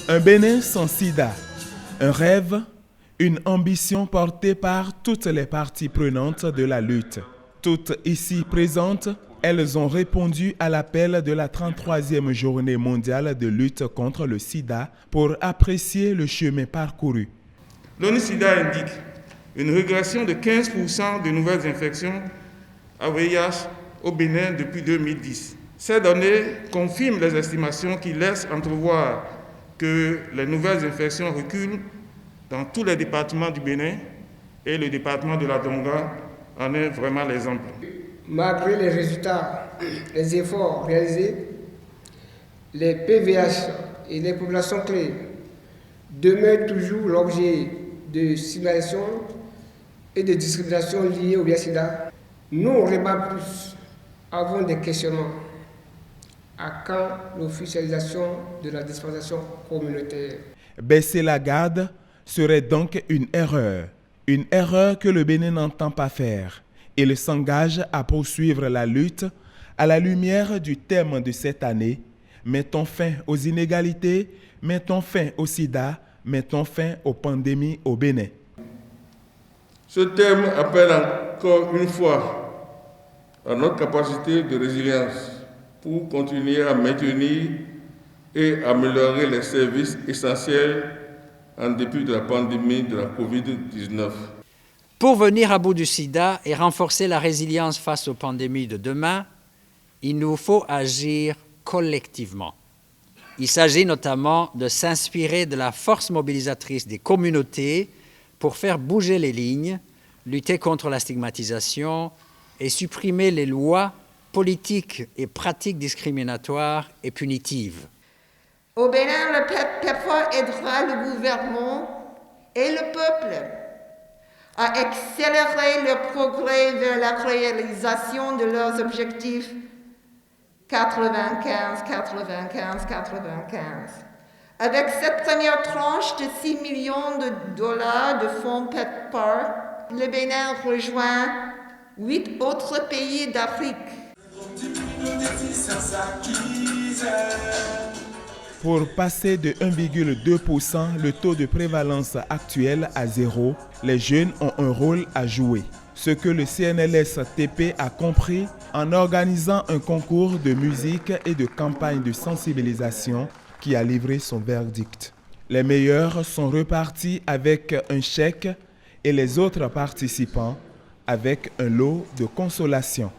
Un Bénin sans sida, un rêve, une ambition portée par toutes les parties prenantes de la lutte. Toutes ici présentes, elles ont répondu à l'appel de la 33e journée mondiale de lutte contre le sida pour apprécier le chemin parcouru. L'ONU-SIDA indique une régression de 15% de nouvelles infections à VIH au Bénin depuis 2010. Ces données confirment les estimations qui laissent entrevoir que les nouvelles infections reculent dans tous les départements du Bénin et le département de la Donga en est vraiment l'exemple. Malgré les résultats, les efforts réalisés, les PVH et les populations clés demeurent toujours l'objet de signalisation et de discrimination liées au VIH-Sida. Nous, au Réma Plus, avons des questionnements. À quand l'officialisation de la dispensation communautaire? Baisser la garde serait donc une erreur que le Bénin n'entend pas faire. Il s'engage à poursuivre la lutte à la lumière du thème de cette année. Mettons fin aux inégalités, mettons fin au sida, mettons fin aux pandémies au Bénin. Ce thème appelle encore une fois à notre capacité de résilience pour continuer à maintenir et améliorer les services essentiels en dépit de la pandémie de la COVID-19. Pour venir à bout du sida et renforcer la résilience face aux pandémies de demain, il nous faut agir collectivement. Il s'agit notamment de s'inspirer de la force mobilisatrice des communautés pour faire bouger les lignes, lutter contre la stigmatisation et supprimer les lois, politiques et pratiques discriminatoires et punitives. Au Bénin, le PEPFAR aidera le gouvernement et le peuple à accélérer le progrès vers la réalisation de leurs objectifs 95-95-95. Avec cette première tranche de 6 millions de dollars de fonds PEPFAR, le Bénin rejoint 8 autres pays d'Afrique. Pour passer de 1,2% le taux de prévalence actuel à 0, les jeunes ont un rôle à jouer. Ce que le CNLS-TP a compris en organisant un concours de musique et de campagne de sensibilisation qui a livré son verdict. Les meilleurs sont repartis avec un chèque et les autres participants avec un lot de consolation.